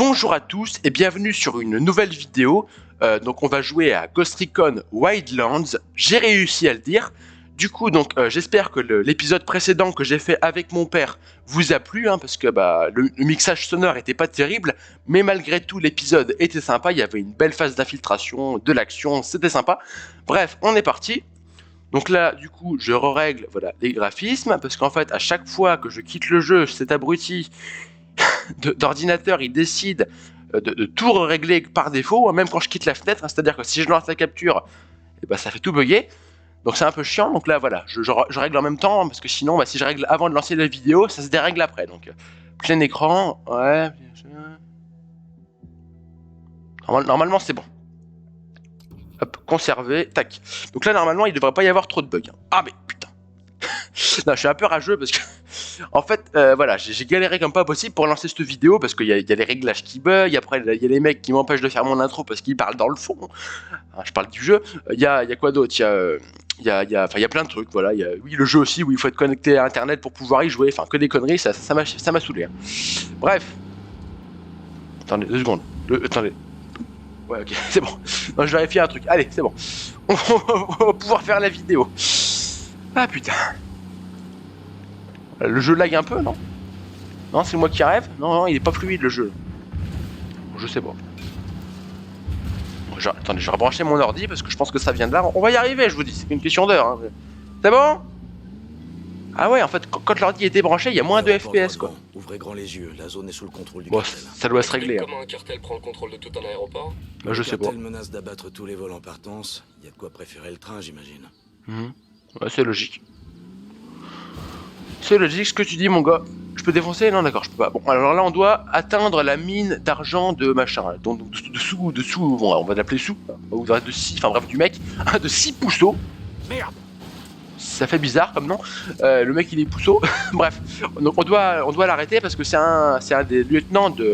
Bonjour à tous et bienvenue sur une nouvelle vidéo. Donc on va jouer à Ghost Recon Wildlands. J'ai réussi à le dire. Du coup, j'espère que l'épisode précédent que j'ai fait avec mon père vous a plu, parce que le mixage sonore était pas terrible, mais malgré tout l'épisode était sympa. Il y avait une belle phase d'infiltration, de l'action, c'était sympa. Bref, on est parti. Donc là, du coup, je règle les graphismes, parce qu'en fait, à chaque fois que je quitte le jeu, cet abruti d'ordinateur, il décide de tout régler par défaut, même quand je quitte la fenêtre, c'est-à-dire que si je lance la capture, ça fait tout bugger. Donc c'est un peu chiant, donc là voilà, je règle en même temps, parce que sinon, si je règle avant de lancer la vidéo, ça se dérègle après. Donc plein écran, ouais. Normalement c'est bon. Hop, conserver, tac. Donc là normalement il devrait pas y avoir trop de bugs. Ah mais putain. Non, je suis un peu rageux parce que en fait j'ai galéré comme pas possible pour lancer cette vidéo parce qu'il y a les réglages qui bug, après il y a les mecs qui m'empêchent de faire mon intro parce qu'ils parlent dans le fond. Enfin, je parle du jeu. Il y a quoi d'autre? Il y a plein de trucs, voilà. Oui, le jeu aussi où il faut être connecté à internet pour pouvoir y jouer, enfin que des conneries, ça m'a saoulé. Bref. Attendez, 2 secondes. Attendez. Ouais, ok, c'est bon. Non, je vérifie un truc. Allez, c'est bon. On va pouvoir faire la vidéo. Ah putain. Le jeu lag un peu, non? Non, c'est moi qui rêve? Non, il est pas fluide le jeu. Je sais pas. Attendez, je vais rebrancher mon ordi parce que je pense que ça vient de là. On va y arriver, je vous dis, c'est une question d'heure. C'est bon? Ah ouais, en fait, quand l'ordi est débranché, il y a moins de FPS, quoi. Ouvrez grand les yeux, la zone est sous le contrôle du cartel. Ça doit se régler. Comment un cartel prend le contrôle de tout un aéroport? Je sais pas. Le cartel menace d'abattre tous les vols en partance. Il y a de quoi préférer le train, j'imagine. Ouais, c'est logique. C'est logique ce que tu dis, mon gars. Je peux défoncer? Non, d'accord, je peux pas. Bon, alors là, on doit atteindre la mine d'argent de machin. Donc, dessous, bon, on va l'appeler sous. Ou de 6, enfin bref, du mec. De 6 pousseaux. Merde! Ça fait bizarre comme nom. Le mec, il est pousseau. Bref, donc on doit l'arrêter parce que c'est un des lieutenants du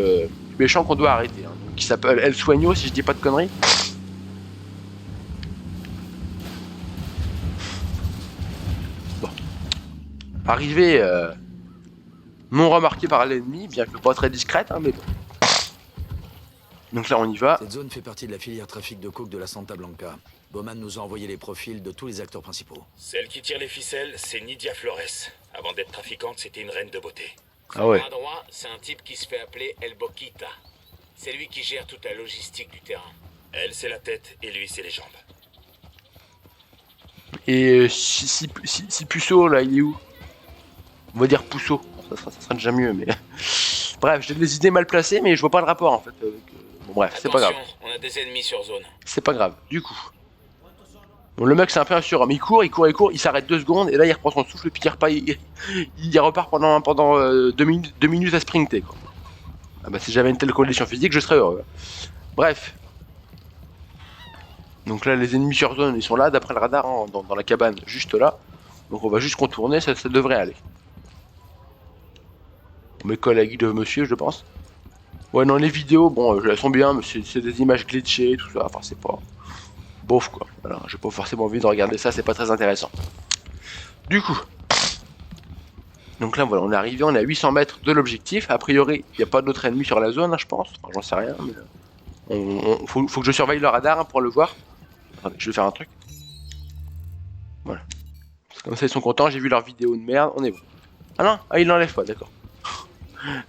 méchant qu'on doit arrêter. Donc, qui s'appelle El Sueño, si je dis pas de conneries. Bon. Arrivé non remarqué par l'ennemi, bien que pas très discrète, mais bon. Donc là, on y va. Cette zone fait partie de la filière trafic de coke de la Santa Blanca. Bowman nous a envoyé les profils de tous les acteurs principaux. Celle qui tire les ficelles, c'est Nidia Flores. Avant d'être trafiquante, c'était une reine de beauté. Ah ouais. À droit, c'est un type qui se fait appeler El Boquita. C'est lui qui gère toute la logistique du terrain. Elle, c'est la tête, et lui, c'est les jambes. Et si Puceau, là, il est où? On va dire Pousseau. Ça sera déjà mieux, mais... Bref, j'ai des idées mal placées, mais je vois pas le rapport, en fait. Bon, bref, c'est pas grave. On a des ennemis sur zone. C'est pas grave, du coup. Bon, le mec, c'est un peu insurant, mais il court, il s'arrête 2 secondes, et là, il reprend son souffle, et puis il repart pendant 2 minutes à sprinter, quoi. Ah bah, si j'avais une telle condition physique, je serais heureux. Bref. Donc là, les ennemis sur zone, ils sont là, d'après le radar, dans la cabane, juste là. Donc on va juste contourner, ça devrait aller. Mes collègues de monsieur, je pense. Ouais, non, les vidéos, bon, elles sont bien, mais c'est des images glitchées, tout ça, enfin, c'est pas... Bof, quoi. Voilà, j'ai pas forcément envie de regarder ça, c'est pas très intéressant. Du coup... Donc là, voilà, on est arrivé, on est à 800 mètres de l'objectif. A priori, il n'y a pas d'autres ennemis sur la zone, je pense. Enfin, j'en sais rien, mais... Faut que je surveille le radar pour le voir. Attendez, je vais faire un truc. Voilà. Comme ça, ils sont contents, j'ai vu leur vidéo de merde, on est bon. Ah non, il l'enlève pas, d'accord.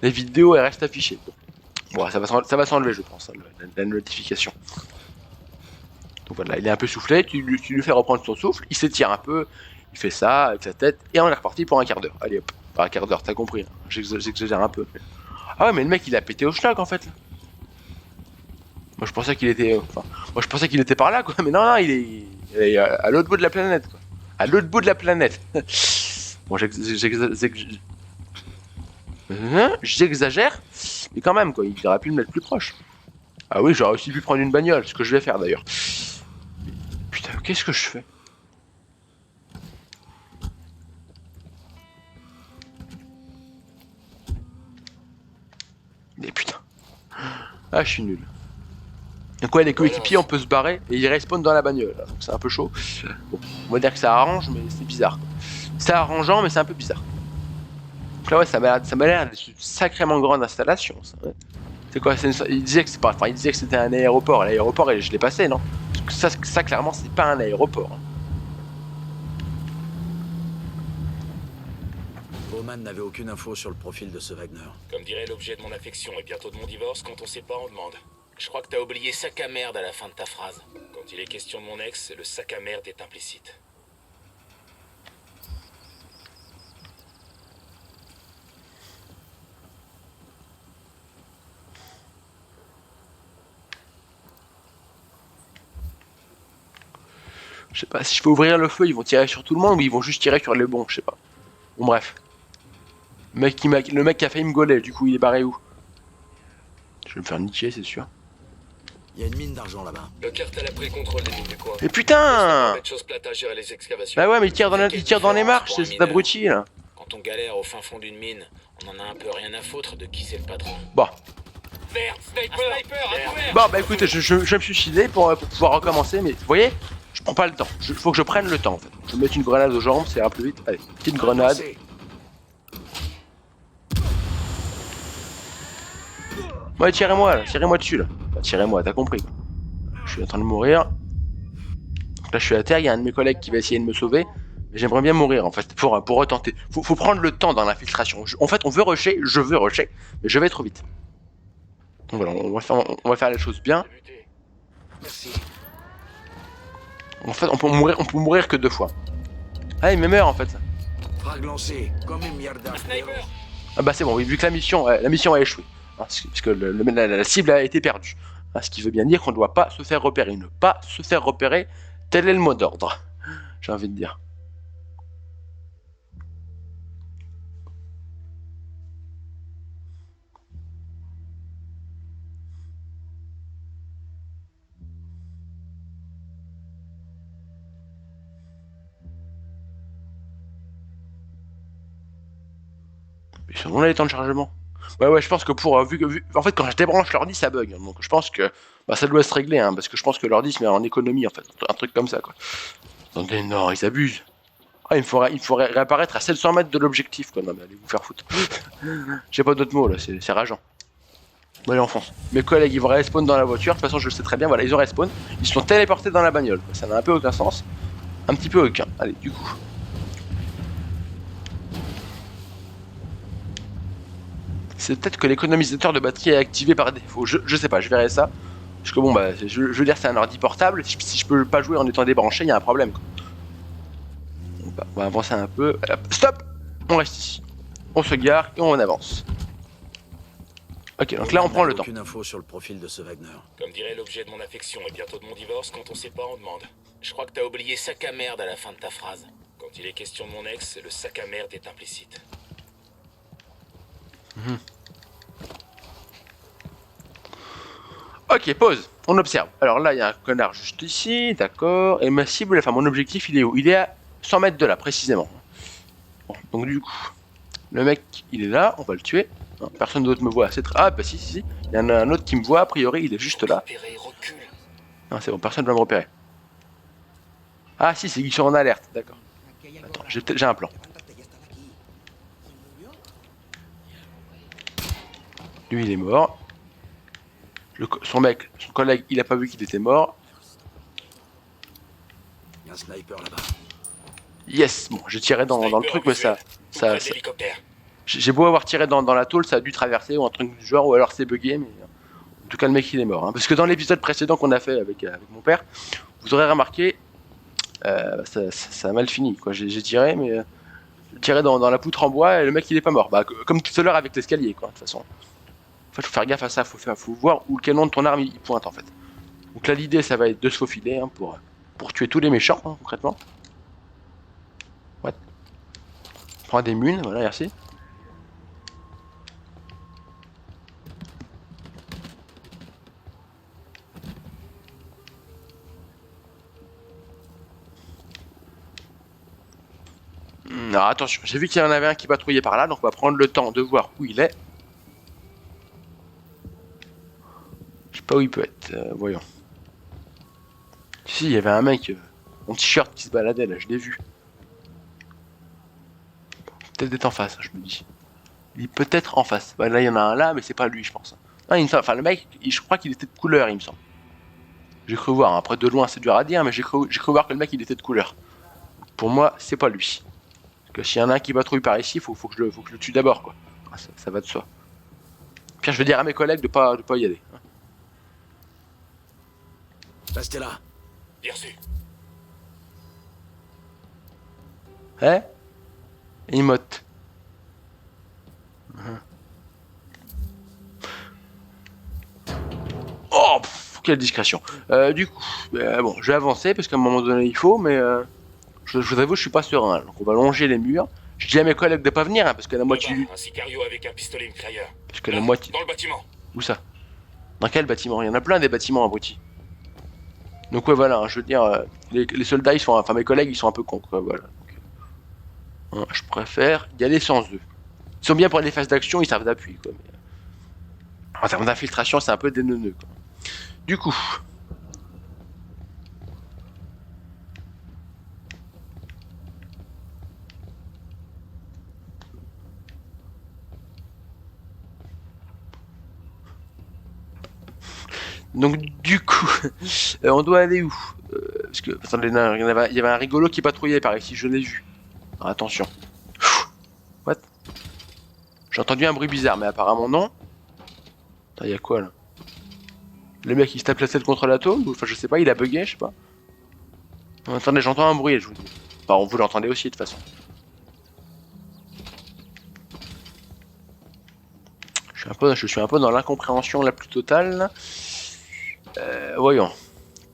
Les vidéos, elles restent affichées. Bon, ça va s'enlever, je pense, la notification. Donc voilà, il est un peu soufflé, tu lui fais reprendre son souffle, il s'étire un peu, il fait ça avec sa tête, et on est reparti pour un quart d'heure. Allez hop, pas un quart d'heure, t'as compris, hein. J'exagère un peu. Mais... Ah ouais, mais le mec, il a pété au schnock, en fait. Là. Moi, je pensais qu'il était par là, quoi, mais non, il est à l'autre bout de la planète, quoi. À l'autre bout de la planète. Bon, j'exagère, mais quand même, quoi, il aurait pu me mettre plus proche. Ah oui, j'aurais aussi pu prendre une bagnole, ce que je vais faire d'ailleurs. Putain, qu'est-ce que je fais? Mais putain. Ah, je suis nul. Donc ouais, les coéquipiers, on peut se barrer et ils respawnent dans la bagnole. Donc c'est un peu chaud. Bon, on va dire que ça arrange, mais c'est bizarre. C'est arrangeant, mais c'est un peu bizarre. Donc là, ouais, ça m'a l'air d'être une sacrément grande installation. Ça, ouais. C'est quoi, il disait que c'est pas, enfin, il disait que c'était un aéroport. L'aéroport, je l'ai passé, non? Ça, clairement, c'est pas un aéroport. Hein. Bowman n'avait aucune info sur le profil de ce Wagner. Comme dirait l'objet de mon affection et bientôt de mon divorce, quand on sait pas, on demande. Je crois que t'as oublié sac à merde à la fin de ta phrase. Quand il est question de mon ex, le sac à merde est implicite. Je sais pas, si je peux ouvrir le feu, ils vont tirer sur tout le monde ou ils vont juste tirer sur les bons, je sais pas. Bon, bref. Le mec qui a failli me gauler, du coup, il est barré où? Je vais me faire niquer, c'est sûr. Il y a une mine d'argent là-bas. Le cartel a pris le contrôle des mines du coin. Et putain! Des choses plates à gérer les excavations. Bah ouais, mais il tire dans les marches, pour un cet abruti, là. Quand on galère au fin fond d'une mine, on en a un peu rien à foutre de qui c'est le patron. Bon. Merde, sniper, à couvert. Bon, bah écoutez, je vais me suicider pour pouvoir recommencer, mais vous voyez, je prends pas le temps. Faut que je prenne le temps, en fait. Je vais mettre une grenade aux jambes, ça ira plus vite. Allez, petite grenade. Ouais, tirez-moi, là. Tirez-moi dessus, là. Enfin, tirez-moi, t'as compris, quoi. Je suis en train de mourir. Donc là, je suis à terre, il y a un de mes collègues qui va essayer de me sauver. Mais j'aimerais bien mourir, en fait, pour retenter. Faut prendre le temps dans l'infiltration. En fait, on veut rusher, je veux rusher, mais je vais trop vite. Donc voilà, on va faire les choses bien. Merci. En fait, on peut mourir que 2 fois. Ah, il me meurt, en fait. Frag lancé, comme une mierda. Sniper. Ah bah c'est bon, oui, vu que la mission a échoué. Hein, parce que la cible a été perdue. Hein, ce qui veut bien dire qu'on ne doit pas se faire repérer. Ne pas se faire repérer, tel est le mot d'ordre. J'ai envie de dire. On a les temps de chargement. Ouais, je pense que en fait, quand je débranche l'ordi, ça bug. Hein, donc je pense que ça doit se régler, hein, parce que je pense que l'ordi se met en économie, en fait. Un truc comme ça, quoi. Attendez, non, ils abusent. Ah, il faudrait réapparaître à 700 mètres de l'objectif, quoi. Non, mais allez vous faire foutre. J'ai pas d'autres mots, là, c'est rageant. Bon, allez, on fonce. Mes collègues, ils vont respawn dans la voiture. De toute façon, je le sais très bien, voilà, ils ont respawn. Ils sont téléportés dans la bagnole. Ça n'a un peu aucun sens. Un petit peu aucun. Allez, du coup. C'est peut-être que l'économisateur de batterie est activé par défaut. Je sais pas, je verrai ça. Parce que bon, bah, je veux dire, c'est un ordi portable. Si je peux pas jouer en étant débranché, il y a un problème, quoi. On va avancer un peu. Stop! On reste ici. On se gare et on avance. Ok, donc là on prend le temps. Aucune info sur le profil de ce Wagner. Comme dirait l'objet de mon affection et bientôt de mon divorce, quand on sait pas, on demande. Je crois que t'as oublié sac à merde à la fin de ta phrase. Quand il est question de mon ex, le sac à merde est implicite. Ok, pause. On observe. Alors là, il y a un connard juste ici, d'accord. Et ma cible, enfin mon objectif, il est où? Il est à 100 mètres de là, précisément. Bon, donc du coup, le mec, il est là, on va le tuer. Non, personne d'autre me voit. Ah, bah si. Il y en a un autre qui me voit, a priori, il est juste là. Non, c'est bon, personne ne va me repérer. Ah si, c'est qu'ils sont en alerte, d'accord. Attends, j'ai un plan. Lui, il est mort. Son collègue, il a pas vu qu'il était mort. Il y a un sniper là-bas. Yes, bon, j'ai tiré dans le truc, mais ça j'ai beau avoir tiré dans la tôle, ça a dû traverser ou un truc du genre, ou alors c'est bugué, mais en tout cas le mec il est mort. Hein. Parce que dans l'épisode précédent qu'on a fait avec mon père, vous aurez remarqué, ça a mal fini, quoi. J'ai tiré, mais j'ai tiré dans la poutre en bois et le mec il est pas mort. Bah, comme tout à l'heure avec l'escalier, quoi, de toute façon. En fait, faut faire gaffe à ça, faut voir quel nom de ton arme il pointe, en fait. Donc là, l'idée, ça va être de se faufiler, hein, pour tuer tous les méchants, hein, concrètement. Ouais. Prends des munes, voilà, merci. Alors attention, j'ai vu qu'il y en avait un qui patrouillait par là, donc on va prendre le temps de voir où il est. Je sais pas où il peut être, voyons. Si, il y avait un mec en t-shirt qui se baladait là, je l'ai vu. Peut-être d'être en face, je me dis. Il est peut-être en face. Bah, là, il y en a un là, mais c'est pas lui, je pense. Ah, enfin, le mec, je crois qu'il était de couleur, il me semble. J'ai cru voir. Après, de loin, c'est dur à dire, mais j'ai cru voir que le mec, il était de couleur. Pour moi, c'est pas lui. Parce que s'il y en a un qui patrouille par ici, faut que je le tue d'abord, quoi. Ah, ça va de soi. Puis je vais dire à mes collègues de pas y aller. Restez là. Bien reçu. Hein? Emote. Oh, quelle discrétion. Du coup, bon, je vais avancer parce qu'à un moment donné il faut, mais je vous avoue, je suis pas serein. Donc on va longer les murs. Je dis à mes collègues de pas venir, hein, parce que la moitié du... Un sicario avec un pistolet mitrailleur. Parce que Là, la moitié... dans le bâtiment. Où ça? Dans quel bâtiment? Il y en a plein des bâtiments abrutis. Donc ouais, voilà, hein, je veux dire, les soldats, ils sont... Enfin, mes collègues, ils sont un peu cons, quoi, voilà. Donc, je préfère y aller sans eux. Ils sont bien pour les phases d'action, ils servent d'appui, quoi. Mais... En termes d'infiltration, c'est un peu déneuneux, quoi. Du coup... Donc du coup, on doit aller où? Parce que, attendez, non, il y avait un rigolo qui patrouillait par ici, je l'ai vu. Alors, attention. What? J'ai entendu un bruit bizarre, mais apparemment non. Attends, il y a quoi là? Le mec il se tape la tête contre la tôle? Enfin, je sais pas, il a bugué, je sais pas. Attendez, j'entends un bruit, je vous dis. Enfin, vous l'entendez aussi de toute façon. Je suis un peu dans l'incompréhension la plus totale. Voyons.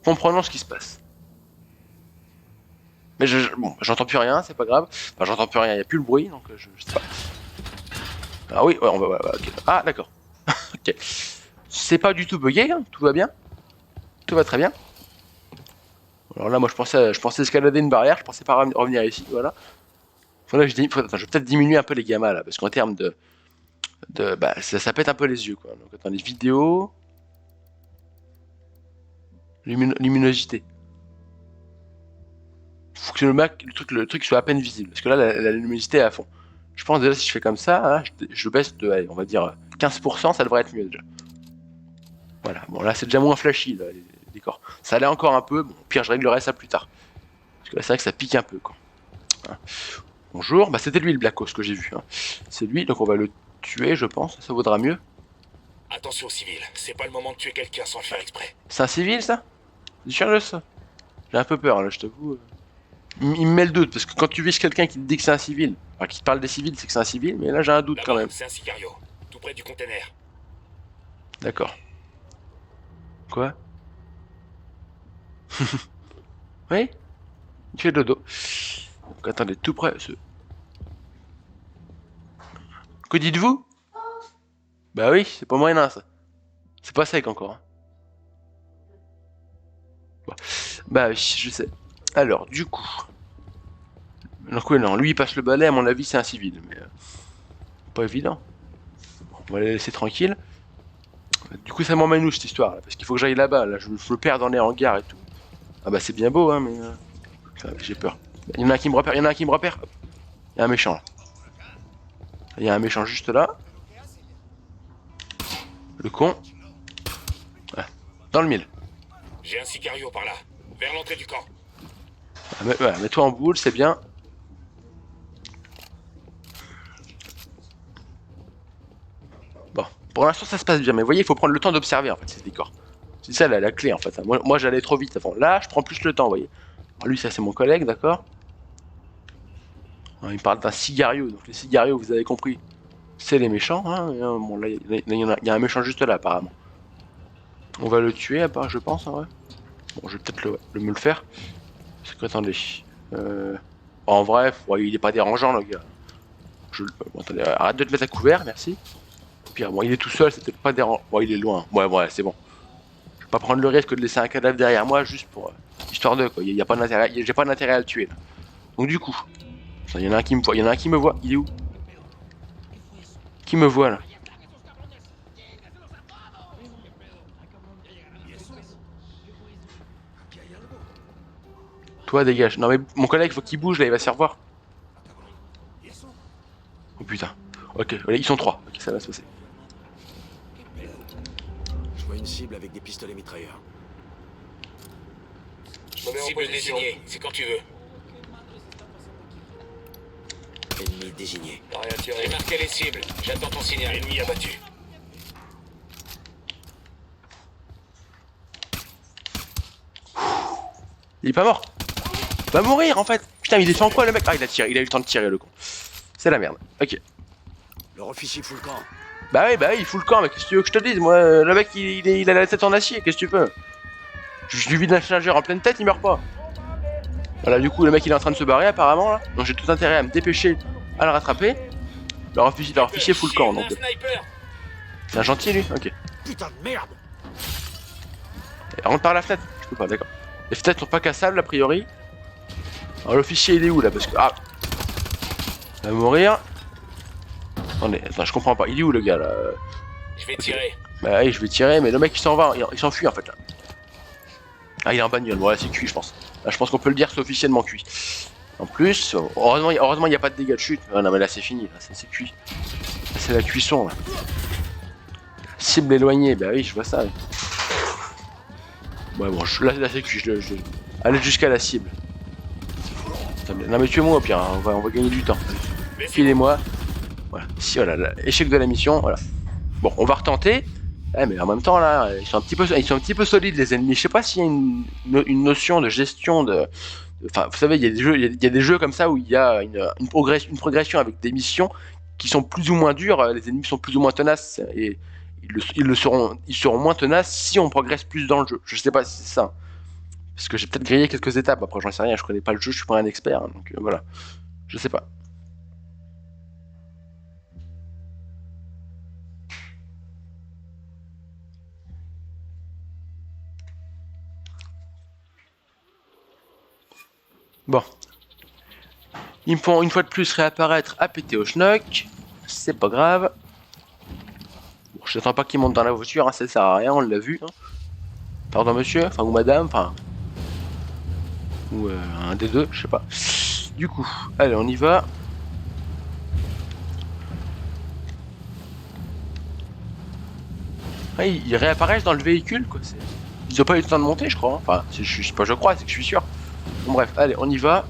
Comprenons ce qui se passe. Mais bon, j'entends plus rien, c'est pas grave. Enfin, j'entends plus rien, il n'y a plus le bruit, donc je sais pas. Ah oui, ouais, on va... Ouais, ok. Ah, d'accord. Ok. C'est pas du tout bugué, hein, tout va bien. Tout va très bien. Alors là, moi, je pensais escalader une barrière, je pensais pas revenir ici, voilà. Voilà, je vais peut-être diminuer un peu les gammas, là, parce qu'en termes bah, ça pète un peu les yeux, quoi. Donc, attends, les vidéos... Luminosité. Faut que le truc soit à peine visible, parce que là, la luminosité est à fond. Je pense déjà si je fais comme ça, hein, je baisse de, allez, on va dire 15%, ça devrait être mieux déjà. Voilà, bon là c'est déjà moins flashy là, les décors. Ça allait encore un peu, bon, au pire je réglerai ça plus tard. Parce que là c'est vrai que ça pique un peu quoi. Hein. Bonjour, bah c'était lui le Blackos que j'ai vu. Hein. C'est lui, donc on va le tuer je pense, ça vaudra mieux. Attention civil, c'est pas le moment de tuer quelqu'un sans le faire exprès. C'est un civil ça? C'est sûr de ça? J'ai un peu peur là, je t'avoue. Il me met le doute, parce que quand tu vises quelqu'un qui te dit que c'est un civil, enfin qui te parle des civils, c'est que c'est un civil, mais là j'ai un doute quand même. C'est un sicario, tout près du container. D'accord. Quoi? Oui? Il fait dodo. Donc attendez, tout près. Que dites-vous? Bah oui, c'est pas moyen ça. C'est pas sec encore. Hein. Bon. Bah oui, je sais. Alors, du coup. Donc oui, non, lui il passe le balai, à mon avis c'est un civil, mais pas évident. Bon, on va les laisser tranquilles. Du coup ça m'emmène où cette histoire là? Parce qu'il faut que j'aille là-bas, là je me perds dans les hangars et tout. Ah bah c'est bien beau hein, mais j'ai peur. Il y en a un qui me repère, il y en a un qui me repère. Il y a un méchant là. Il y a un méchant juste là. Le con. Ouais. Dans le mille. J'ai un sicario par là, vers l'entrée du camp. Ouais, mets-toi en boule, c'est bien. Bon, pour l'instant ça se passe bien, mais vous voyez, il faut prendre le temps d'observer en fait ces décors. C'est ça la clé en fait. Moi j'allais trop vite avant. Là, je prends plus le temps, vous voyez. Alors, lui, ça c'est mon collègue, d'accord. Il parle d'un cigario, donc les cigarios, vous avez compris, c'est les méchants. Hein. Bon, là, il y a un méchant juste là, apparemment. On va le tuer, à part, je pense, en vrai. Bon, je vais peut-être me le faire. Parce que, attendez. En vrai, ouais, il est pas dérangeant, le gars. Bon, attendez, arrête de te mettre à couvert, merci. Puis, bon, il est tout seul, c'était pas dérangeant. Bon, il est loin. Ouais, c'est bon. Je vais pas prendre le risque de laisser un cadavre derrière moi, juste pour... histoire de, quoi. Il y a pas d'intérêt, j'ai pas d'intérêt à le tuer, là. Donc, du coup... Il y en a un qui me voit, il y en a un qui me voit, il est où? Qui me voit là? Toi dégage. Non mais mon collègue faut qu'il bouge là, il va se faire voir. Oh putain. Ok, ils sont trois, ok ça va se passer. vois une cible avec des pistolets mitrailleurs. Je me mets en Cible position. désignée, c'est quand tu veux. Ennemi désigné. T'as rien J'ai tiré. marqué les cibles, j'attends ton signal. Ennemi abattu. Il est pas mort. Il va mourir en fait. Putain, il est en quoi le mec? Ah, il a tiré, il a eu le temps de tirer le con. C'est la merde. Ok. Leur officier fout le camp. Bah oui, il fout le camp, mais qu'est-ce que tu veux que je te dise? Moi, le mec, il a la tête en acier, qu'est-ce que tu veux? Je lui vide un chargeur en pleine tête, il meurt pas. Voilà, du coup, le mec, il est en train de se barrer, apparemment, là. Donc j'ai tout intérêt à me dépêcher à le rattraper. Leur officier fout le camp, donc. Un sniper. C'est un gentil, lui? Ok. Putain de merde! Et rentre par la fenêtre. Je peux pas, d'accord. Les fenêtres sont pas cassables, a priori. Alors, l'officier, il est où, là? Parce que... Ah! Il va mourir. Attendez, attends, je comprends pas. Il est où, le gars, là? Je vais tirer. Bah oui, je vais tirer, mais le mec, il s'en va. Il s'enfuit, en fait, là. Ah, il est en bagnole. Bon, là, c'est cuit, je pense. Là, je pense qu'on peut le dire, c'est officiellement cuit. En plus, heureusement, il n'y a pas de dégâts de chute. Ah, non, mais là, c'est fini. Là, c'est cuit. Là, c'est la cuisson, là. Cible éloignée. Bah oui, je vois ça. Ouais, bon, là, c'est cuit. Allez jusqu'à la cible. Non, mais tuez-moi, au pire. Hein. On va gagner du temps. Filez-moi. Voilà. Si, voilà. Là, échec de la mission. Voilà. Bon, on va retenter. Ouais, mais en même temps, là, ils sont un petit peu solides, les ennemis. Je sais pas s'il y a une notion de gestion de... Enfin, vous savez, il y a des jeux comme ça où il y a une progression avec des missions qui sont plus ou moins dures. Les ennemis sont plus ou moins tenaces et ils seront moins tenaces si on progresse plus dans le jeu. Je sais pas si c'est ça. Parce que j'ai peut-être grillé quelques étapes. Après, j'en sais rien. Je connais pas le jeu. Je suis pas un expert. Hein, donc voilà. Je sais pas. Bon. Ils me font une fois de plus réapparaître à péter au schnock. C'est pas grave. Bon, je n'attends pas qu'ils montent dans la voiture, hein, ça sert à rien, on l'a vu. Hein. Pardon monsieur, enfin ou madame, enfin... Ou un des deux, je sais pas. Du coup, allez, on y va. Ah, ils réapparaissent dans le véhicule, quoi. Ils ont pas eu le temps de monter, je crois. Hein. Enfin, je sais pas, je crois, c'est que je suis sûr. Bon bref, allez, on y va.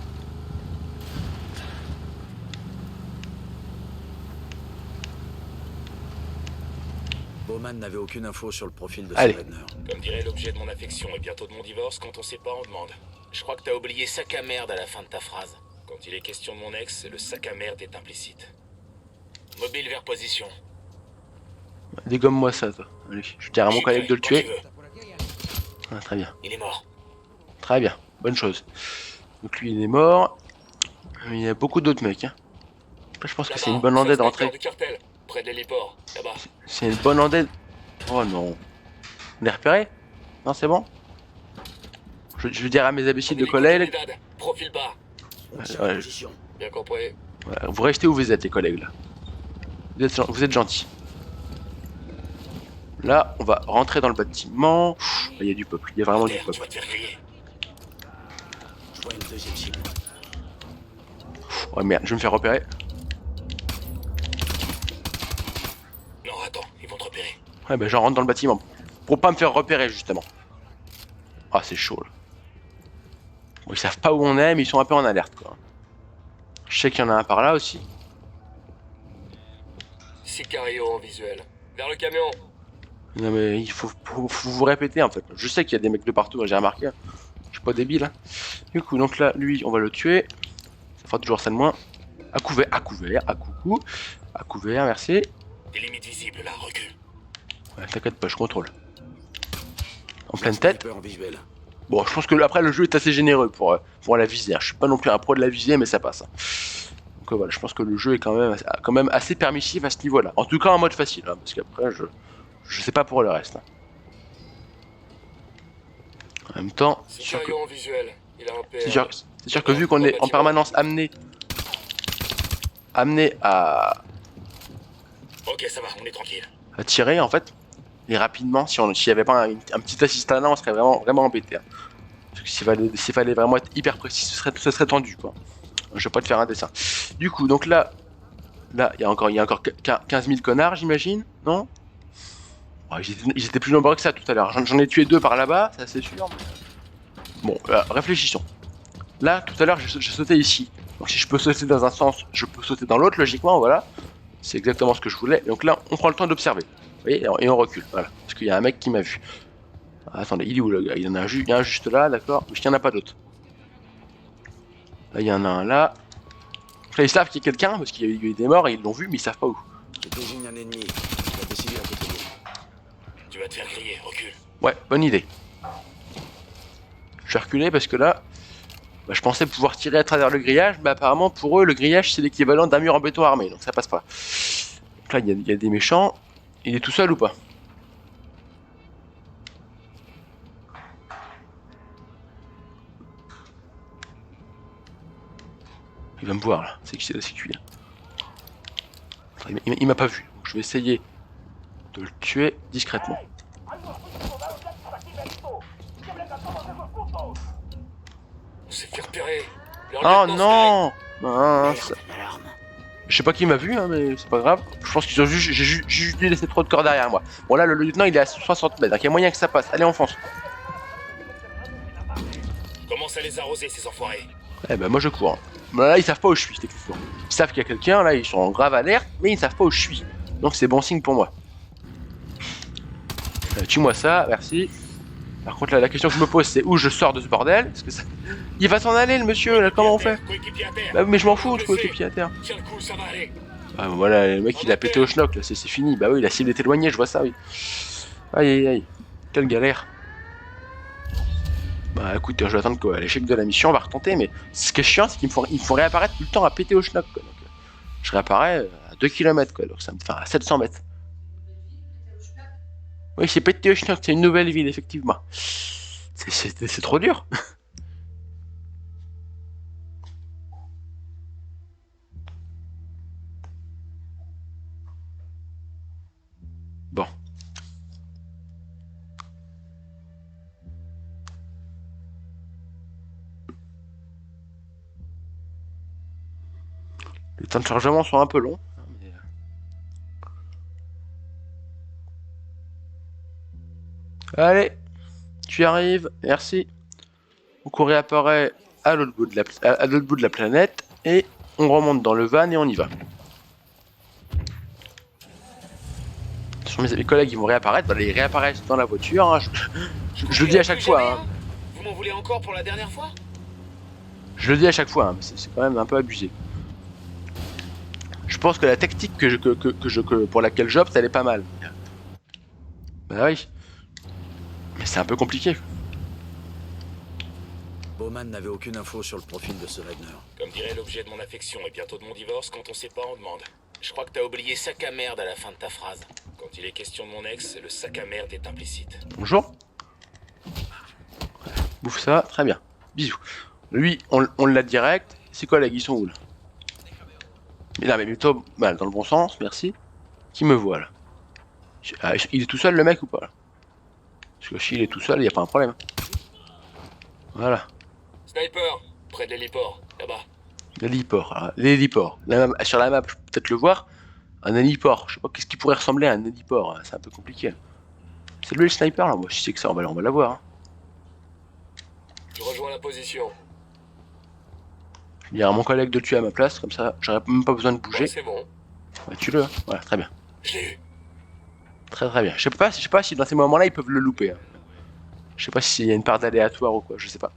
Bowman n'avait aucune info sur le profil de Allez. Redner. Comme dirait l'objet de mon affection et bientôt de mon divorce, quand on sait pas, on demande. Je crois que t'as oublié sac à merde à la fin de ta phrase. Quand il est question de mon ex, le sac à merde est implicite. Mobile vers position. Dégomme-moi ça, toi. Allez, je dirai à mon collègue de le Quand tuer. tu veux. Ah, très bien. Il est mort. Très bien, bonne chose. Donc lui, il est mort. Il y a beaucoup d'autres mecs. Hein. Après, je pense que c'est une bonne landée de rentrer. Du cartel, près de l'héliport, là-bas. C'est une bonne landée. Oh non. On est repéré? Non, c'est bon? Je dirais à mes imbéciles de collègues. Profil bas. On tire Ouais, en position. Bien compris. Voilà, vous restez où vous êtes, les collègues, là. Vous êtes gentils. Là, on va rentrer dans le bâtiment. Il y a du peuple, il y a vraiment du Tu peuple. vas te faire griller. Je vois une deuxième cible. Oh merde, je vais me faire repérer. Non, attends, ils vont te repérer. Ouais, ben j'en rentre dans le bâtiment. Pour pas me faire repérer, justement. Ah, c'est chaud, là. Bon, ils savent pas où on est, mais ils sont un peu en alerte, quoi. Je sais qu'il y en a un par là aussi. Sicario en visuel. Vers le camion. Non, mais il faut vous répéter, en fait. Je sais qu'il y a des mecs de partout, j'ai remarqué. Hein. Je suis pas débile. Hein. Du coup, donc là, lui, on va le tuer. Ça fera toujours ça de moins. À couvert, à coucou. À couvert, merci. Des limites visibles là, recule. Ouais, t'inquiète pas, je contrôle. En pleine tête. Sniper en visuel. Bon, je pense que après, le jeu est assez généreux pour la visée. Hein. Je suis pas non plus un pro de la visée, mais ça passe. Hein. Donc voilà, je pense que le jeu est quand même assez permissif à ce niveau-là. En tout cas, en mode facile, hein, parce qu'après, je sais pas pour le reste. Hein. En même temps, c'est sûr que... Sicario en visuel. Il a un PR. C'est sûr que vu qu'on est en permanence amené à Ok, ça va, on est tranquille. tirer en fait, et rapidement, s'il n'y avait pas un petit assistant là, on serait vraiment embêté. Hein. Parce que s'il fallait vraiment être hyper précis, ce serait tendu quoi. Je vais pas te faire un dessin. Du coup, donc là, il y a encore 15 000 connards, j'imagine, non? Oh, ils étaient plus nombreux que ça tout à l'heure. J'en ai tué 2 par là-bas, ça c'est sûr. Bon, réfléchissons. Là, tout à l'heure, je sautais ici. Donc si je peux sauter dans un sens, je peux sauter dans l'autre, logiquement, voilà. C'est exactement ce que je voulais. Donc là, on prend le temps d'observer. Vous voyez, et on recule, voilà. Parce qu'il y a un mec qui m'a vu. Ah, attendez, il est où le gars? Il y en a il y en a un juste là, d'accord. Mais il n'y en a pas d'autres. Là, il y en a un là. Donc là, ils savent qu'il y a quelqu'un, parce qu'il y a eu des morts et ils l'ont vu, mais ils savent pas où. Je désigne un ennemi. Je vais décider à côté de lui. Tu vas te faire griller, recule. Ouais, bonne idée. Je vais reculer parce que là, bah, je pensais pouvoir tirer à travers le grillage, mais apparemment pour eux, le grillage c'est l'équivalent d'un mur en béton armé, donc ça passe pas. Donc là, il y a des méchants. Il est tout seul ou pas? Il va me voir là, c'est qui là. Il m'a pas vu, donc je vais essayer de le tuer discrètement. On s'est fait repérer. Le Oh lieutenant non, mince. Merde. Je sais pas qui m'a vu, hein, mais c'est pas grave. Je pense qu'ils ont j'ai juste dû laisser trop de corps derrière moi. Bon là, le lieutenant il est à 60 mètres, donc il y a moyen que ça passe. Allez, on fonce. Commence à les arroser, ces enfoirés. Eh ben moi je cours. Bah, là ils savent pas où je suis, techniquement. Ils savent qu'il y a quelqu'un, là ils sont en grave alerte, mais ils savent pas où je suis. Donc c'est bon signe pour moi. Tue-moi ça, merci. Par contre là la question que je me pose c'est où je sors de ce bordel. Parce que ça... Il va s'en aller le monsieur, là comment on fait? Coéquipier à terre. Bah mais je m'en fous, je coéquipier à terre. Tiens le coup, ça va aller. Ah voilà, le mec il a pété au schnock là, c'est fini. Bah oui, la cible est éloignée, je vois ça, oui. Aïe aïe aïe, quelle galère. Bah écoute, je vais attendre quoi, l'échec de la mission, on va retenter, mais ce qui est chiant, c'est qu'ils me font réapparaître tout le temps à péter au schnock, quoi. Donc, je réapparais à 2 km, quoi, donc ça me fait à 700 mètres. Oui, c'est pété au schnock, c'est une nouvelle ville, effectivement. C'est trop dur. Bon. Les temps de chargement sont un peu longs. Allez, tu arrives, merci. Donc on réapparaît à l'autre bout de la planète et on remonte dans le van et on y va. Mes collègues ils vont réapparaître, voilà, ils réapparaissent dans la voiture, hein. Je le dis à chaque fois. Hein. Vous m'en voulez encore pour la dernière fois? Je le dis à chaque fois, hein, mais c'est quand même un peu abusé. Je pense que la tactique pour laquelle j'opte, elle est pas mal. Bah oui. Mais c'est un peu compliqué. Bowman n'avait aucune info sur le profil de ce Redner. Comme dirait l'objet de mon affection et bientôt de mon divorce, quand on sait pas, on demande. Je crois que t'as oublié sac à merde à la fin de ta phrase. Quand il est question de mon ex, le sac à merde est implicite. Bonjour. Bouffe ça, très bien. Bisous. Lui, on l'a direct. Ses collègues, ils sont où là? Mais là, mais plutôt mal, dans le bon sens, merci. Qui me voit là? Ah, il est tout seul le mec ou pas là? Parce que s'il est tout seul, il n'y a pas un problème. Voilà. Sniper, près de l'héliport, là-bas. L'héliport. L'héliport. Sur la map, je peux peut-être le voir. Un héliport. Je sais pas qu'est-ce qui pourrait ressembler à un héliport. C'est un peu compliqué. C'est lui le sniper là. Moi, je sais que ça, on va l'avoir. Hein. Tu rejoins la position. Je vais dire à mon collègue de le tuer à ma place. Comme ça, j'aurais même pas besoin de bouger. Ouais, c'est bon. Ouais, tue-le. Hein. Voilà, très bien. Je l'ai eu. Très très bien. Je sais pas si dans ces moments-là, ils peuvent le louper. Hein. Je sais pas s'il y a une part d'aléatoire ou quoi. Je sais pas.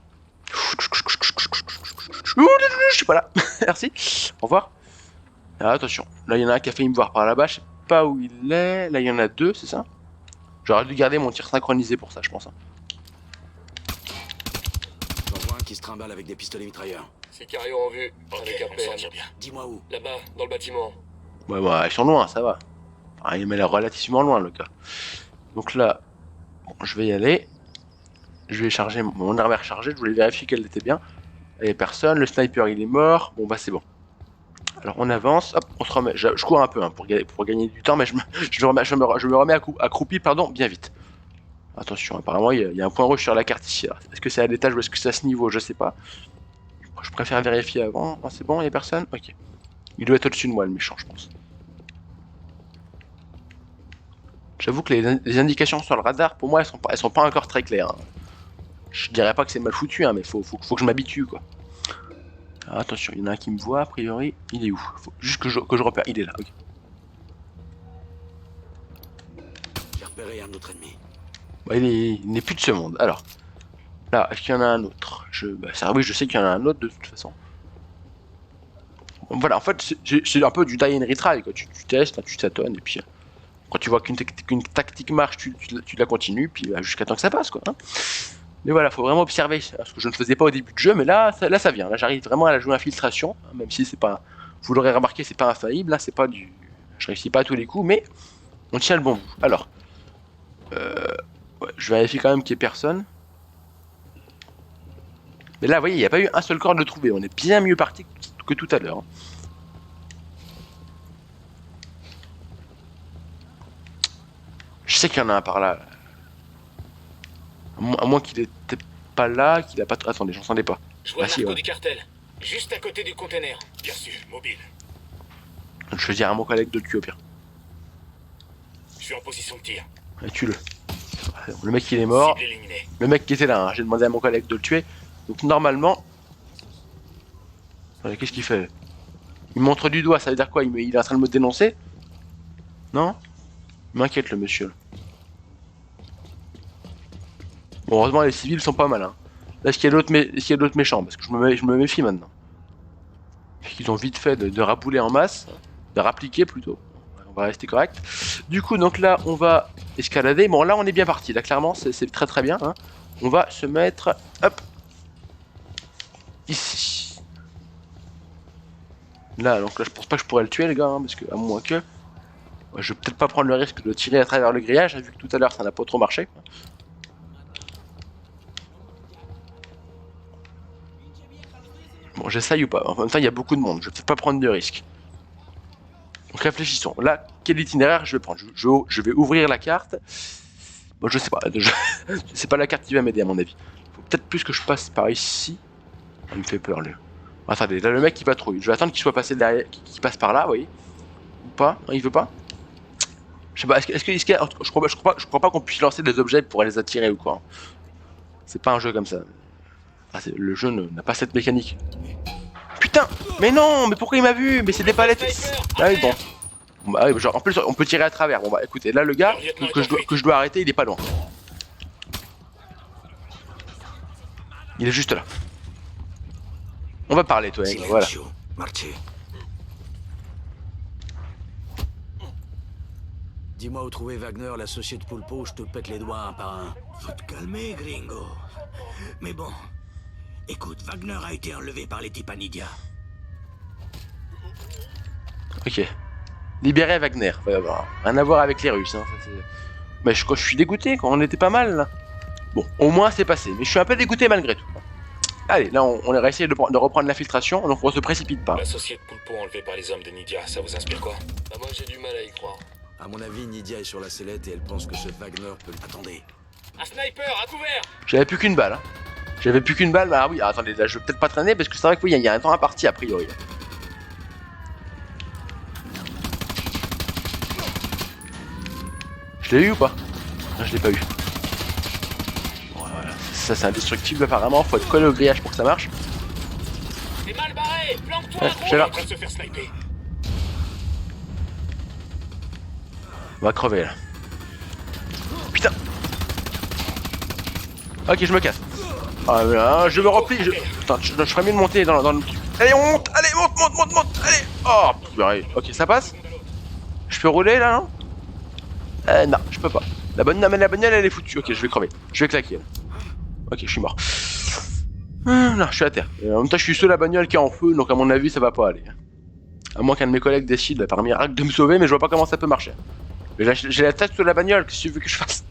Je suis pas là. Merci. Au revoir. Alors, attention. Là, il y en a un qui a failli me voir par là-bas. Je sais pas où il est. Là, il y en a deux, c'est ça? J'aurais dû garder mon tir synchronisé pour ça, je pense. Hein. J'en vois un qui se trimballe avec des pistolets mitrailleurs. Sicario en vue, avec Ok, on s'en APM. tire bien. Dis-moi où. Là-bas, dans le bâtiment. Ouais, bah, ils sont loin, ça va. Ah, il m'a l'air relativement loin, le gars. Donc là, bon, je vais y aller. Je vais charger mon arme est rechargée. Je voulais vérifier qu'elle était bien. Il n'y a personne. Le sniper, il est mort. Bon, bah, c'est bon. Alors, on avance. Hop, on se remet. Je cours un peu hein, pour gagner du temps, mais je me remets accroupi, pardon, bien vite. Attention, apparemment, il y a un point rouge sur la carte ici. Est-ce que c'est à l'étage ou est-ce que c'est à ce niveau? Je sais pas. Je préfère vérifier avant. Oh, c'est bon, il n'y a personne? Ok. Il doit être au-dessus de moi, le méchant, je pense. J'avoue que les indications sur le radar, pour moi, elles sont pas encore très claires. Hein. Je dirais pas que c'est mal foutu, hein, mais faut que je m'habitue, quoi. Alors, attention, il y en a un qui me voit, a priori. Il est où? Faut juste que je repère. Il est là, ok. J'ai repéré un autre ennemi. Bah, il n'est plus de ce monde. Alors, là, est-ce qu'il y en a un autre? Bah, ça, oui, je sais qu'il y en a un autre de toute façon. Bon, voilà, en fait, c'est un peu du die and retry, quoi. Tu testes, hein, tu tâtonnes, et puis quand tu vois qu'une tactique marche, tu la continues, puis jusqu'à temps que ça passe, quoi. Hein. Mais voilà, faut vraiment observer, ce que je ne faisais pas au début de jeu, mais là ça vient. Là, j'arrive vraiment à la jouer infiltration, hein, même si c'est pas, vous l'aurez remarqué, c'est pas infaillible. Là, c'est pas du, je réussis pas à tous les coups, mais on tient le bon bout. Alors, ouais, je vérifie quand même qu'il y ait personne. Mais là, vous voyez, il n'y a pas eu un seul corps de trouvé. On est bien mieux parti que tout à l'heure. Hein. Je sais qu'il y en a un par là. À moins qu'il était pas là, qu'il a pas... Attendez, j'entendais pas. Je vois Ah, le si, narco ouais. du cartel. Juste à côté du container. Bien sûr, mobile. Je vais dire à mon collègue de le tuer au pire. Je suis en position de tir. Ouais, tue-le. Le mec il est mort. Cible éliminée. Le mec qui était là, hein. J'ai demandé à mon collègue de le tuer. Donc normalement... Qu'est-ce qu'il fait? Il me montre du doigt, ça veut dire quoi? Il est en train de me dénoncer? Non? Il m'inquiète le monsieur. Bon, heureusement les civils sont pas mal. Hein. Là, est-ce qu'il y a d'autres méchants? Parce que je me méfie maintenant. Ils ont vite fait de rabouler en masse. De rappliquer plutôt. On va rester correct. Du coup, donc là, on va escalader. Bon, là, on est bien parti. Là, clairement, c'est très très bien. Hein. On va se mettre... Hop. Ici. Là, donc là, je pense pas que je pourrais le tuer, les gars. Hein, parce que, à moins que... Je vais peut-être pas prendre le risque de tirer à travers le grillage. Hein, vu que tout à l'heure, ça n'a pas trop marché. Bon, j'essaye ou pas. En même temps, il y a beaucoup de monde. Je vais peut-être pas prendre de risques. Donc réfléchissons. Là, quel itinéraire je vais prendre? Je vais ouvrir la carte. Bon, je sais pas. C'est pas la carte qui va m'aider à mon avis. Faut peut-être plus que je passe par ici. Il me fait peur, lui. Attendez, là, le mec, il patrouille. Je vais attendre qu'il soit passé derrière, qu'il passe par là, vous voyez. Ou pas? Non, il veut pas? Je sais pas. Je crois pas qu'on puisse lancer des objets pour les attirer ou quoi. C'est pas un jeu comme ça. Ah, le jeu n'a pas cette mécanique. Putain! Mais non! Mais pourquoi il m'a vu? Mais c'est des palettes! Ah oui, bon. Bah, oui, genre, en plus, on peut tirer à travers. Bon, bah écoutez, là, le gars que je dois arrêter, il est pas loin. Il est juste là. On va parler, toi, voilà. Marché. Dis-moi où trouver Wagner, l'associé de Pulpo, je te pète les doigts un par un. Faut te calmer, gringo. Mais bon, écoute, Wagner a été enlevé par les Tipanidia. Ok. Libérer Wagner. Rien à voir avec les Russes. Hein. Mais je suis dégoûté, quand on était pas mal, là. Bon, au moins, c'est passé. Mais je suis un peu dégoûté malgré tout. Allez, là, on a essayé de reprendre l'infiltration, donc on se précipite pas. L'associé de Poulpo enlevé par les hommes de Nidia, ça vous inspire quoi? Bah moi j'ai du mal à y croire. À mon avis, Nidia est sur la sellette et elle pense que ce Wagner peut... Attendez. Un sniper, à couvert! J'avais plus qu'une balle. Hein. J'avais plus qu'une balle, bah ah oui, attendez, là, je vais peut-être pas traîner, parce que c'est vrai que oui, il y a un temps imparti, a priori. Je l'ai eu ou pas? Non, je l'ai pas eu. Voilà. Ça, c'est indestructible, apparemment. Faut être collé au grillage pour que ça marche. T'es mal barré! Planque-toi, Ouais, gros! j'ai là. Il est en train de se faire sniper. On va crever, là. Putain! Ok, je me casse. Ah, là, je me replie. Putain, je ferais mieux de monter dans le truc. Allez, on monte! Allez, monte! Allez! Oh! Ok, ça passe? Je peux rouler, là, non? Non, je peux pas. La bagnole, elle est foutue. Ok, je vais crever. Je vais claquer. Là. Ok, je suis mort. Non, je suis à terre. Et en même temps, je suis sur la bagnole qui est en feu, donc à mon avis, ça va pas aller. À moins qu'un de mes collègues décide, par miracle, de me sauver, mais je vois pas comment ça peut marcher. Mais j'ai la tête sur la bagnole, qu'est-ce que tu veux que je fasse?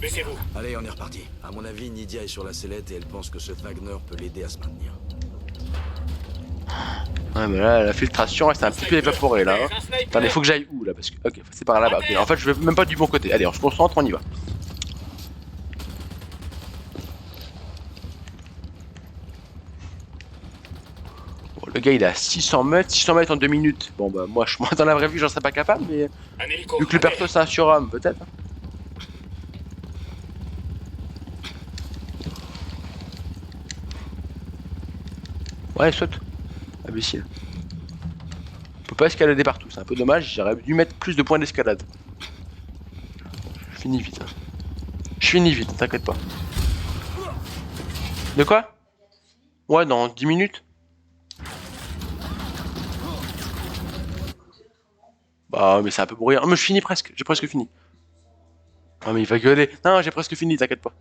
Baissez-vous. Allez, on est reparti. À mon avis, Nidia est sur la sellette et elle pense que ce Wagner peut l'aider à se maintenir. Ouais, mais là, la filtration reste un petit peu évaporée, là. Hein. Attendez, faut que j'aille où, là? Parce que... Ok, c'est par là-bas. Okay. En fait, je vais même pas du bon côté. Allez, on se concentre, on y va. Bon, Le gars il est à 600 mètres en 2 minutes. Bon bah moi dans la vraie vie j'en serais pas capable, mais Un hélico. vu que le allez. perso c'est un surhomme peut-être. Ouais saute. Imbécile. On peut pas escalader partout, c'est un peu dommage, j'aurais dû mettre plus de points d'escalade. Je finis vite. Hein. Je finis vite, t'inquiète pas. De quoi? Ouais, dans 10 minutes. Bah, mais c'est un peu bruyant. Mais je finis presque, j'ai presque fini. Ah, mais il va gueuler. Non, j'ai presque fini, t'inquiète pas.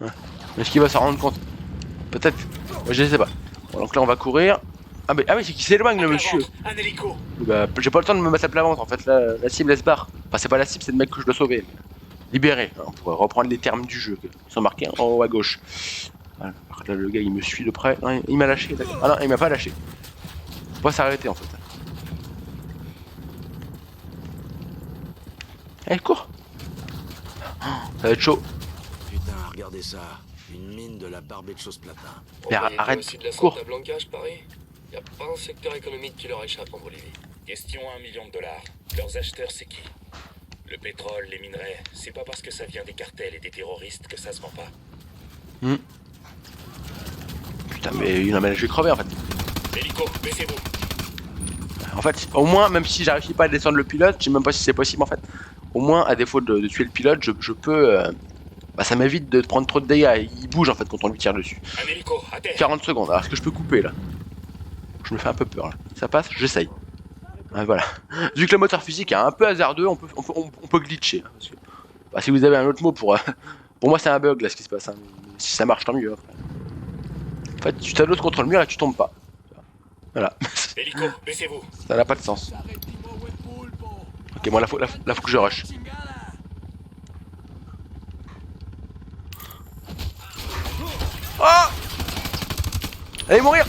Ouais. Est-ce qu'il va s'en rendre compte? Peut-être. Ouais, je sais pas. Bon, donc là, on va courir. Ah, mais c'est qu'il s'éloigne, le monsieur. Un hélico. Bah, j'ai pas le temps de me mettre à plat ventre en fait, la cible elle se barre. Enfin, c'est pas la cible, c'est le mec que je dois sauver. Libéré, hein, on pourrait reprendre les termes du jeu. Ils sont marqués en haut à gauche. Voilà. Là, le gars il me suit de près. Non, il m'a lâché, d'accord. Ah non, il m'a pas lâché. Faut pas s'arrêter en fait. Allez, cours. Ça va être chaud. Putain, regardez ça. Une mine de la barbée de choses platin. Mais On arrête, aussi de la cours. Santa Blanca, je parie. Y a pas un secteur économique qui leur échappe en Bolivie. Question à $1 million. Leurs acheteurs, c'est qui? Le pétrole, les minerais, c'est pas parce que ça vient des cartels et des terroristes que ça se vend pas. Putain, mais non, mais je vais crever en fait. Hélico, baissez-vous. En fait, au moins, même si j'arrive pas à descendre le pilote, je sais même pas si c'est possible en fait. Au moins, à défaut de tuer le pilote, je peux. Bah, ça m'évite de prendre trop de dégâts. Il bouge en fait quand on lui tire dessus. Un hélico, à terre. 40 secondes, alors est-ce que je peux couper là? Je me fais un peu peur là. Ça passe? J'essaye. Ah, voilà. Vu que le moteur physique est un peu hasardeux, on peut glitcher. Hein, parce que, bah, si vous avez un autre mot pour. Pour moi, c'est un bug là ce qui se passe. Hein. Si ça marche, tant mieux. Après. En fait, tu t'adosses contre le mur et tu tombes pas. Voilà. Hélico, baissez-vous. Ça n'a pas de sens. Ok, moi, là, faut que je rush. Oh! Allez mourir!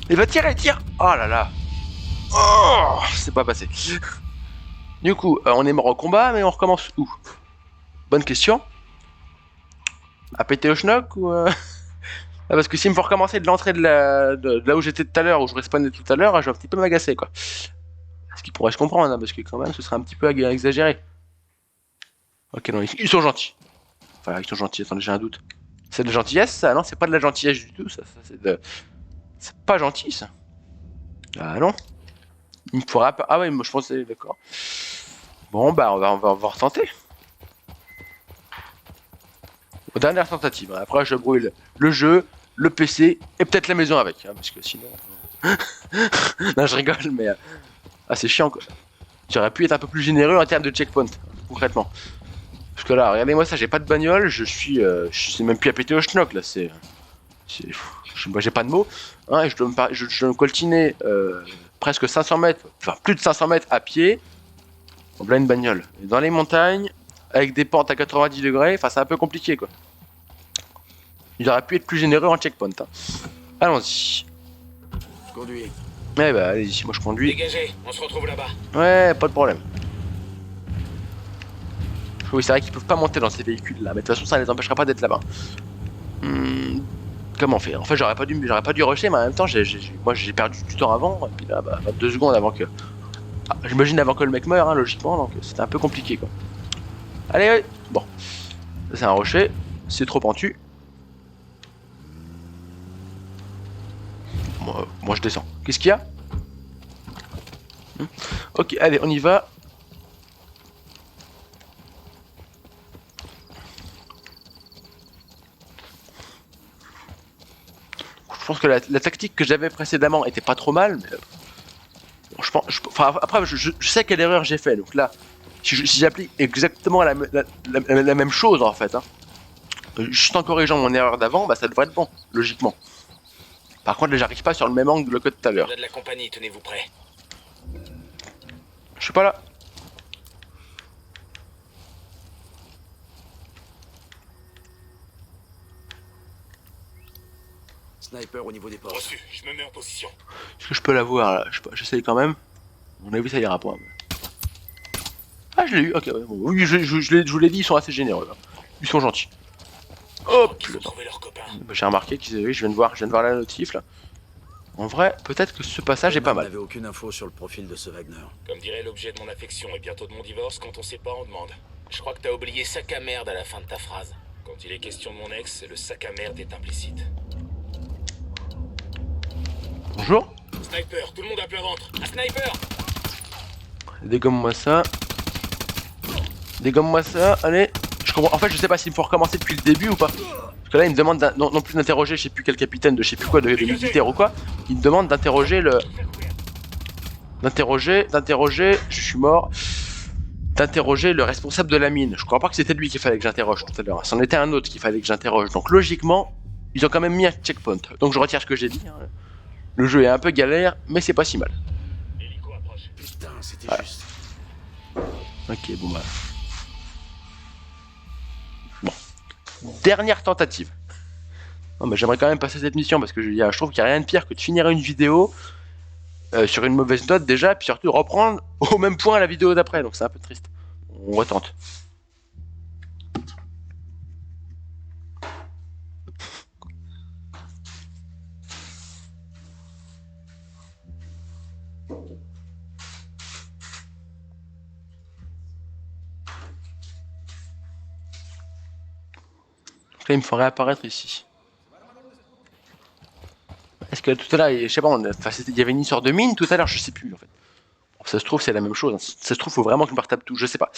Il va tirer, tire! Oh là là! Oh! C'est pas passé. Du coup, on est mort au combat, mais on recommence où? Bonne question. À péter au schnock ou Ah, parce que s'il me faut recommencer de l'entrée de là où j'étais tout à l'heure, où je respawnais tout à l'heure, je vais un petit peu m'agacer quoi. Ce qui pourrait se comprendre, hein, parce que quand même ce serait un petit peu exagéré. Ok, non, ils sont gentils. Enfin, ils sont gentils, attendez, j'ai un doute. C'est de la gentillesse ça? Non, c'est pas de la gentillesse du tout, ça c'est de. C'est pas gentil ça. Ah non. Il me faudra pas. Ah ouais, moi je pensais, d'accord. Bon bah on va retenter. Dernière tentative, hein. Après je brûle le jeu, le PC et peut-être la maison avec, hein, parce que sinon. Non je rigole mais. Ah c'est chiant quoi. J'aurais pu être un peu plus généreux en termes de checkpoint, concrètement. Parce que là, regardez-moi ça, j'ai pas de bagnole, je sais même plus à péter au schnock là, j'ai pas de mots, hein, et je dois me coltiner presque 500 mètres, enfin plus de 500 mètres à pied, en pleine bagnole. Et dans les montagnes, avec des pentes à 90 degrés, enfin c'est un peu compliqué quoi. Il aurait pu être plus généreux en checkpoint. Hein. Allons-y. Conduis. Eh bah allez-y, moi je conduis. Dégagez, on se retrouve là-bas. Ouais, pas de problème. Oui, c'est vrai qu'ils peuvent pas monter dans ces véhicules là, mais de toute façon ça les empêchera pas d'être là-bas. Comment faire? En fait, j'aurais pas dû rusher, mais en même temps, moi j'ai perdu du temps avant, et puis là, bah, 22 secondes avant que. Ah, j'imagine avant que le mec meure, hein, logiquement, donc c'était un peu compliqué quoi. Allez, allez. Bon. Ça, c'est un rocher, c'est trop pentu. Moi je descends. Qu'est-ce qu'il y a? Ok, allez, on y va. Je pense que la tactique que j'avais précédemment était pas trop mal, mais bon, enfin, après je sais quelle erreur j'ai fait, donc là, si j'applique exactement la même chose en fait, hein, juste en corrigeant mon erreur d'avant, bah ça devrait être bon, logiquement. Par contre là j'arrive pas sur le même angle que tout à l'heure. On a de la compagnie, tenez-vous prêts. Je suis pas là. Sniper au niveau des portes. Reçu, je me mets en position. Est-ce que je peux la voir là? J'essaye quand même. À mon avis ça ira pas. Mais... Ah je l'ai eu, ok, ouais, bon. Oui je vous l'ai dit, ils sont assez généreux. Hein. Ils sont gentils. Hop Ils là. ont trouvé leur copain. Bah, j'ai remarqué qu'ils avaient, je viens de voir la notif là. En vrai, peut-être que ce passage est pas Bowman mal. n'avait aucune info sur le profil de ce Wagner. Comme dirait l'objet de mon affection et bientôt de mon divorce, quand on sait pas, on demande. Je crois que t'as oublié sac à merde à la fin de ta phrase. Quand il est question de mon ex, le sac à merde est implicite. Bonjour. Sniper, tout le monde à plein ventre. Un sniper! Dégomme-moi ça. Dégomme-moi ça, allez. Je comprends. En fait, je sais pas s'il me faut recommencer depuis le début ou pas. Parce que là, il me demande non plus d'interroger, je sais plus quel capitaine de je sais plus quoi, de militaire ou quoi. Il me demande d'interroger le. D'interroger, je suis mort. D'interroger le responsable de la mine. Je crois pas que c'était lui qu'il fallait que j'interroge tout à l'heure. C'en était un autre qu'il fallait que j'interroge. Donc logiquement, ils ont quand même mis un checkpoint. Donc je retire ce que j'ai dit. Le jeu est un peu galère, mais c'est pas si mal. L'hélico approche. Putain, c'était Ouais. juste. Ok, bon bah. Bon. Dernière tentative. Non, mais j'aimerais quand même passer cette mission parce que je trouve qu'il n'y a rien de pire que de finir une vidéo sur une mauvaise note déjà, puis surtout reprendre au même point la vidéo d'après. Donc c'est un peu triste. On retente. Donc là, il me faut réapparaître ici. Est-ce que tout à l'heure, je sais pas, il y avait une histoire de mine tout à l'heure, je sais plus en fait. Bon, ça se trouve, c'est la même chose. Hein. Ça se trouve, faut vraiment que je me retape tout, je sais pas.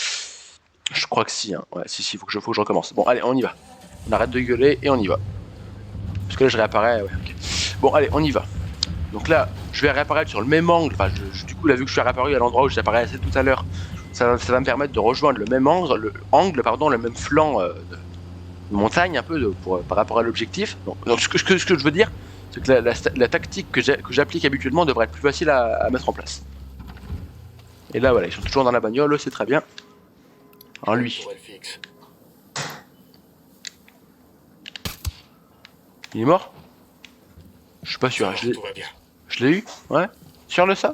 Je crois que si, hein. Ouais, si, faut que je recommence. Bon, allez, on y va. On arrête de gueuler et on y va. Parce que là, je réapparais, ouais, ok. Bon, allez, on y va. Donc là, je vais réapparaître sur le même angle. Enfin, du coup, là, vu que je suis réapparu à l'endroit où j'apparaissais tout à l'heure, ça va me permettre de rejoindre le même angle, le même flanc de montagne, un peu, par rapport à l'objectif. Donc ce que je veux dire, c'est que la tactique que j'applique habituellement devrait être plus facile à mettre en place. Et là, voilà, ils sont toujours dans la bagnole, c'est très bien. Alors lui, Tourelle fixe. il est mort? Je suis pas sûr, Tout va bien. je l'ai eu? Ouais? Sûr de ça?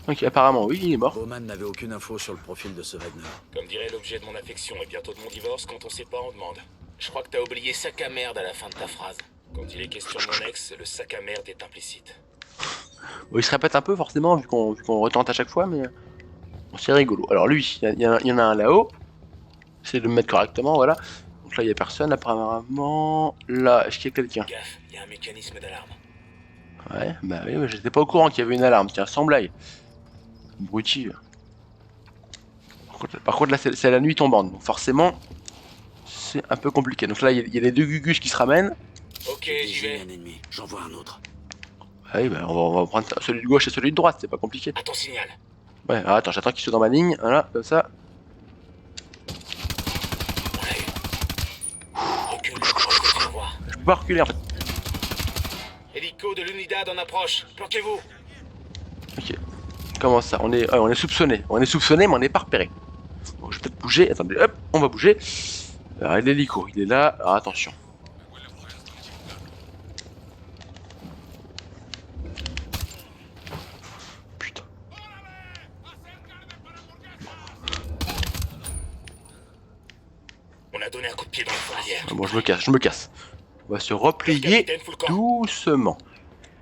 Ok, apparemment oui, il est mort. Bowman n'avait aucune info sur le profil de ce Wagner. Comme dirait l'objet de mon affection et bientôt de mon divorce, quand on sait pas, on demande. Je crois que t'as oublié sac à merde à la fin de ta phrase. Quand il est question de mon ex, le sac à merde est implicite. Bon, il se répète un peu forcément, vu qu'on retente à chaque fois, mais bon, c'est rigolo. Alors lui, il y en a un là-haut. J'essaie de me mettre correctement, voilà. Donc là, il n'y a personne, apparemment. Là, est-ce qu'il y a quelqu'un? Gaffe, il y a un mécanisme d'alarme. Ouais, bah oui, mais j'étais pas au courant qu'il y avait une alarme, tiens, sans blague. Abruti. Par contre là, c'est la nuit tombante, donc forcément, c'est un peu compliqué. Donc là, il y a les deux gugus qui se ramènent. Ok, j'y J'ai vais. un ennemi, j'en vois un autre. Ouais, bah, on va prendre celui de gauche et celui de droite, c'est pas compliqué. À ton signal. Ouais, alors attends, j'attends qu'il soit dans ma ligne, voilà, comme ça. Ouais. Recule, je vais voir. Je peux pas reculer en fait. Hélico de l'unidad en approche. Planquez-vous. Ok. Comment ça? On est soupçonné. On est soupçonné, mais on n'est pas repéré. Bon, je vais peut-être bouger. Attendez, hop, on va bouger. Alors, l'hélico, il est là. Alors, attention. Putain. On a donné un coup de pied dans la fourrière. Ah, bon, je me casse. On va se replier Capitaine, full camp. doucement.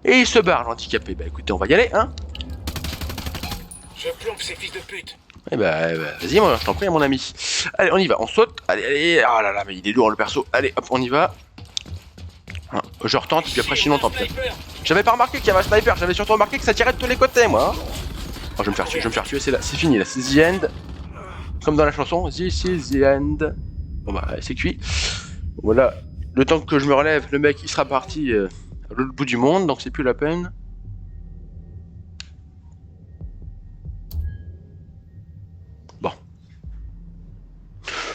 Et il se barre, l'handicapé. Bah écoutez, on va y aller, hein. Je plombe ces fils de pute. Eh bah, vas-y, moi, je t'en prie, mon ami. Allez, on y va, on saute. Allez. Ah là là, mais il est lourd, le perso. Allez, hop, on y va. Ah, je retente, puis après, sinon, tant pis. J'avais pas remarqué qu'il y avait un sniper, j'avais surtout remarqué que ça tirait de tous les côtés, moi. Hein. Oh, je vais me faire tuer, c'est fini, là, c'est the end. Comme dans la chanson, this is the end. Bon bah, c'est cuit. Voilà, le temps que je me relève, le mec, il sera parti à l'autre bout du monde, donc c'est plus la peine.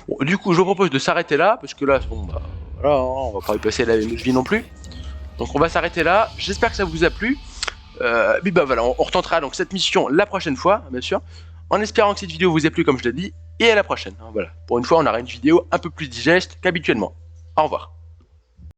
Bon, du coup, je vous propose de s'arrêter là, parce que là, bon, bah, voilà, hein, on va pas y passer la notre vie non plus. Donc on va s'arrêter là, j'espère que ça vous a plu. Puis bah voilà, on retentera donc cette mission la prochaine fois, bien sûr, en espérant que cette vidéo vous ait plu comme je l'ai dit, et à la prochaine. Hein, voilà, pour une fois on aura une vidéo un peu plus digeste qu'habituellement. Au revoir.